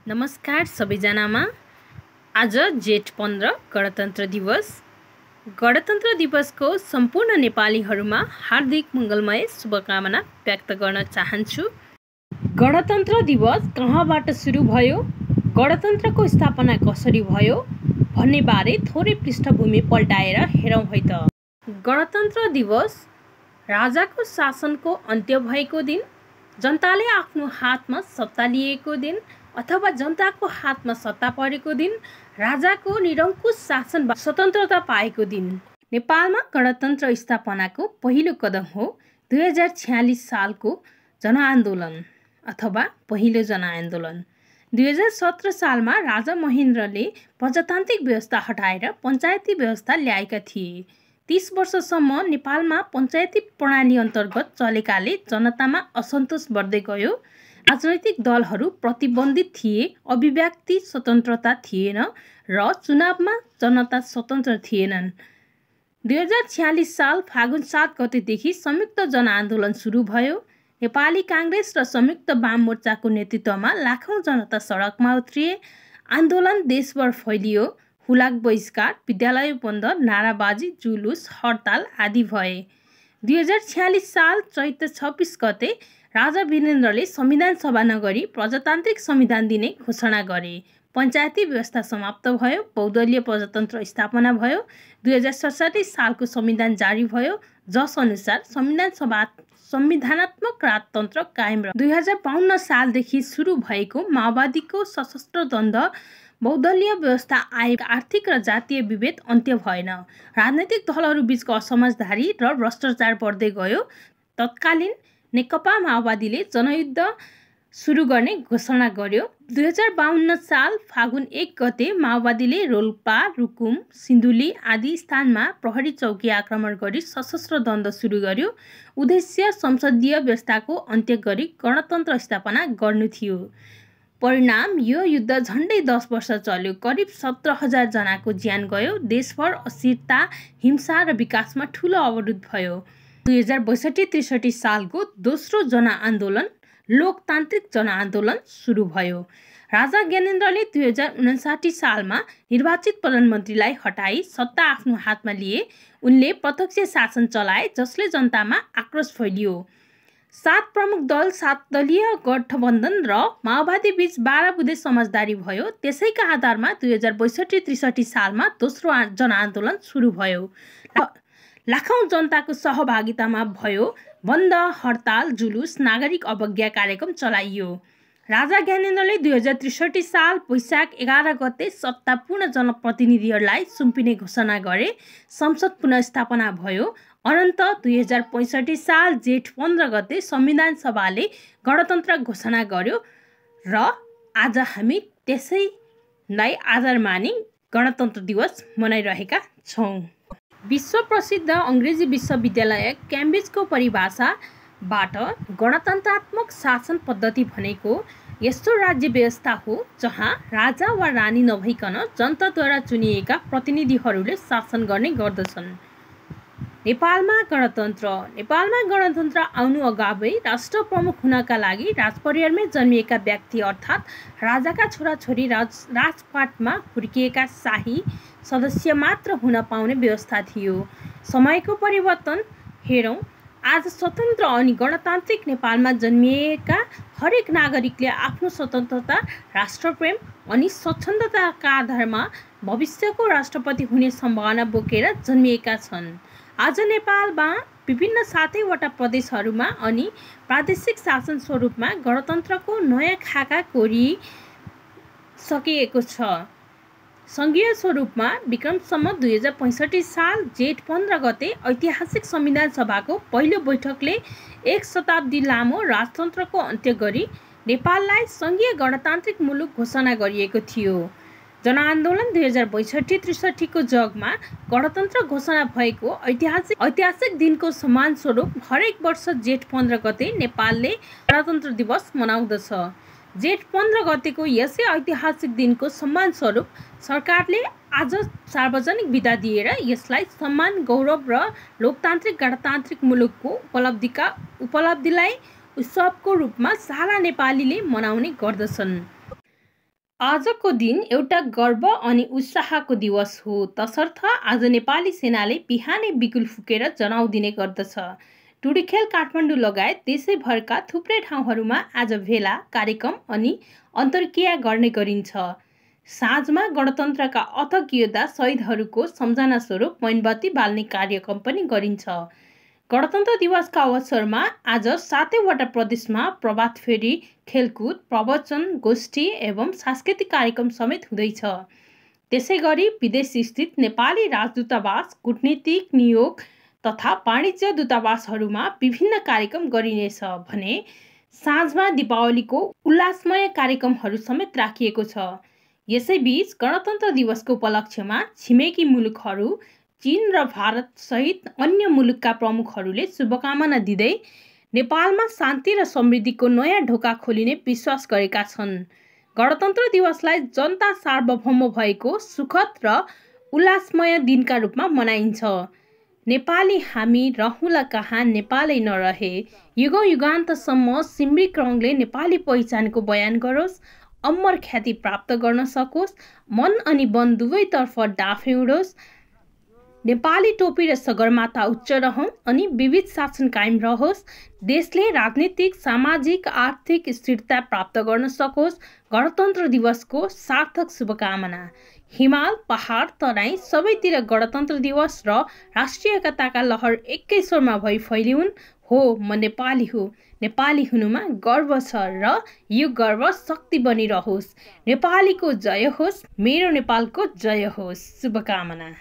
नमस्कार सबैजनामा। आज जेठ 15 गणतन्त्र दिवस। गणतन्त्र दिवसको सम्पूर्ण नेपालीहरूमा हार्दिक मङ्गलमय शुभकामना व्यक्त गर्न चाहन्छु। गणतन्त्र दिवस कहाँबाट सुरु भयो, गणतन्त्रको स्थापना कसरी भयो भन्ने बारे थोरै पृष्ठभूमि पल्टाएर हेरौँ है त। गणतन्त्र दिवस राजाको शासनको अन्त्य भएको दिन, जनताले आफ्नो हातमा सत्ता लिएको दिन अथवा जनताको हातमा सत्ता परेको दिन, राजाको निरङ्कुश शासनबाट स्वतन्त्रता पाएको दिन। नेपालमा गणतन्त्र स्थापनाको पहिलो कदम हो 2046 सालको जनआन्दोलन अथवा पहिलो जनआन्दोलन। 2017 सालमा राजा महेन्द्रले प्रजातान्त्रिक व्यवस्था हटाएर पञ्चायती व्यवस्था ल्याएका थिए। 30 वर्षसम्म नेपालमा पञ्चायती प्रणाली अन्तर्गत चलेकाले जनतामा असन्तोष बढ्दै गयो। राजनैतिक दलहरू प्रतिबन्धित थिए, अभिव्यक्ति स्वतन्त्रता थिएन र चुनावमा जनता स्वतन्त्र थिएनन्। 2046 साल फागुन 7 गतेदेखि संयुक्त जनआन्दोलन सुरु भयो। नेपाली काङ्ग्रेस र संयुक्त वाम मोर्चाको नेतृत्वमा लाखौँ जनता सडकमा उत्रिए। आन्दोलन देशभर फैलियो। हुलाक बहिष्कार, विद्यालय बन्द, नाराबाजी, जुलुस, हडताल आदि भए। 2046 साल चैत्र 26 गते राजा वीरेन्द्रले संविधान सभा नगरी प्रजातान्त्रिक संविधान दिने घोषणा गरे। पञ्चायती व्यवस्था समाप्त भयो। बहुदलीय प्रजातन्त्र स्थापना भयो। 2067 सालको संविधान जारी भयो, जस अनुसार संविधानात्मक राजतन्त्र कायम रह्यो। 2052 सालदेखि सुरु भएको माओवादीको सशस्त्र द्वन्द्व, बहुदलीय व्यवस्था आयोग, आर्थिक र जातीय विभेद अन्त्य भएन। राजनैतिक दलहरू बीचको असमझदारी र भ्रष्टाचार बढ्दै गयो। तत्कालीन नेकपा माओवादीले जनयुद्ध सुरु गर्ने घोषणा गर्यो। 2052 साल फागुन 1 गते माओवादीले रोल्पा, रुकुम, सिन्धुली आदि स्थानमा प्रहरी चौकी आक्रमण गरी सशस्त्र द्वन्द्व सुरु गर्यो। उद्देश्य संसदीय व्यवस्थाको अन्त्य गरी गणतन्त्र स्थापना गर्नु थियो। परिणाम, यो युद्ध झन्डै 10 वर्ष चल्यो। करिब 17,000 जनाको ज्यान गयो। देशभर अस्थिरता, हिंसा र विकासमा ठूलो अवरोध भयो। 2062-63 सालको दोस्रो जनआन्दोलन लोकतान्त्रिक जनआन्दोलन सुरु भयो। राजा ज्ञानेन्द्रले 2059 सालमा निर्वाचित प्रधानमन्त्रीलाई हटाई सत्ता आफ्नो हातमा लिए। उनले प्रत्यक्ष शासन चलाए, जसले जनतामा आक्रोश फैलियो। 7 प्रमुख दल, 7 दलीय गठबन्धन र माओवादी बीच 12 बुँदे समझदारी भयो। त्यसैका आधारमा 2062-63 सालमा दोस्रो जनआन्दोलन सुरु भयो। लाखौँ जनताको सहभागितामा भयो बन्द, हडताल, जुलुस, नागरिक अवज्ञा कार्यक्रम चलाइयो। राजा ज्ञानेन्द्रले 2063 साल वैशाख 11 गते सत्तापूर्ण जनप्रतिनिधिहरूलाई सुम्पिने घोषणा गरे। संसद पुनर्स्थापना भयो। अनन्त 2065 साल जेठ 15 गते संविधान सभाले गणतन्त्र घोषणा गर्यो र आज हामी त्यसैलाई आधार मानि गणतन्त्र दिवस मनाइरहेका छौँ। विश्व प्रसिद्ध अङ्ग्रेजी विश्वविद्यालय क्याम्ब्रिजको परिभाषाबाट गणतन्त्रात्मक शासन पद्धति भनेको यस्तो राज्य व्यवस्था हो जहाँ राजा वा रानी नभइकन जनताद्वारा चुनिएका प्रतिनिधिहरूले शासन गर्ने गर्दछन्। नेपालमा गणतन्त्र आउनु अगावै राष्ट्र प्रमुख हुनका लागि राजपरिवारमै जन्मिएका व्यक्ति अर्थात् राजाका छोराछोरी राजपाटमा हुर्किएका शाही सदस्य मात्र हुन पाउने व्यवस्था थियो। समयको परिवर्तन हेरौँ। आज स्वतन्त्र अनि गणतान्त्रिक नेपालमा जन्मिएका हरेक नागरिकले आफ्नो स्वतन्त्रता, राष्ट्रप्रेम अनि स्वच्छन्दताका आधारमा भविष्यको राष्ट्रपति हुने सम्भावना बोकेर जन्मिएका छन्। आज नेपालमा विभिन्न 7वटा प्रदेशहरूमा अनि प्रादेशिक शासन स्वरूपमा गणतन्त्रको नयाँ खाका कोरिसकिएको छ। सङ्घीय स्वरूपमा विक्रम सम्वत 2065 साल जेठ 15 गते ऐतिहासिक संविधान सभाको पहिलो बैठकले 1 शताब्दी लामो राजतन्त्रको अन्त्य गरी नेपाललाई सङ्घीय गणतान्त्रिक मुलुक घोषणा गरिएको थियो। जनआन्दोलन 2062-63 को जगमा गणतन्त्र घोषणा भएको ऐतिहासिक दिनको सम्मान स्वरूप हरेक वर्ष जेठ 15 गते नेपालले गणतन्त्र दिवस मनाउँदछ। जेठ 15 गतेको यसै ऐतिहासिक दिनको सम्मान स्वरूप सरकारले आज सार्वजनिक बिदा दिएर यसलाई सम्मान, गौरव र लोकतान्त्रिक गणतान्त्रिक मुलुकको उपलब्धिलाई उत्सवको रूपमा सारा नेपालीले मनाउने गर्दछन्। आजको दिन एउटा गर्व अनि उत्साहको दिवस हो। तसर्थ आज नेपाली सेनाले बिहानै बिगुल फुकेर जनाउ दिने गर्दछ। टुडीखेल काठमाडौँ लगायत देशैभरका थुप्रै ठाउँहरूमा आज भेला, कार्यक्रम अनि अन्तर्क्रिया गर्ने गरिन्छ। साँझमा गणतन्त्रका अथक योद्धा शहीदहरूको सम्झना स्वरूप मोमबत्ती बाल्ने कार्यक्रम पनि गरिन्छ। गणतन्त्र दिवसका अवसरमा आज 7वटा प्रदेशमा प्रभात फेरी, खेलकुद, प्रवचन, गोष्ठी एवं सांस्कृतिक कार्यक्रम समेत हुँदैछ। त्यसै गरी विदेशस्थित नेपाली राजदूतावास, कूटनीतिक नियोग तथा वाणिज्य दूतावासहरूमा विभिन्न कार्यक्रम गरिनेछ भने साँझमा दीपावलीको उल्लासमय कार्यक्रमहरू समेत राखिएको छ। यसैबीच गणतन्त्र दिवसको उपलक्ष्यमा छिमेकी मुलुकहरू चीन र भारत सहित अन्य मुलुकका प्रमुखहरूले शुभकामना दिँदै नेपालमा शान्ति र समृद्धिको नयाँ ढोका खोलिने विश्वास गरेका छन्। गणतन्त्र दिवसलाई जनता सार्वभौम भएको सुखद र उल्लासमय दिनका रूपमा मनाइन्छ। नेपाली हामी रहँला कहाँ नेपालै नरहे, युगौँ युगान्तसम्म सिम्रिक रङले नेपाली पहिचानको बयान गरोस्, अमर ख्याति प्राप्त गर्न सकोस्, मन अनि वन दुवैतर्फ डाफे उडोस्, नेपाली टोपी र सगरमाथा उच्च रहन् अनि विविध शासन कायम रहोस्, देशले राजनीतिक, सामाजिक, आर्थिक स्थिरता प्राप्त गर्न सकोस्। गणतन्त्र दिवसको सार्थक शुभकामना। हिमाल, पहाड, तराई सबैतिर गणतन्त्र दिवस र राष्ट्रिय एकताका लहर एकै स्वरमा भई फैलिउन्। हो, म नेपाली हुँ, नेपाली हुनुमा गर्व छ र यो गर्व शक्ति बनिरहोस्। नेपालीको जय होस्, मेरो नेपालको जय होस्। शुभकामना।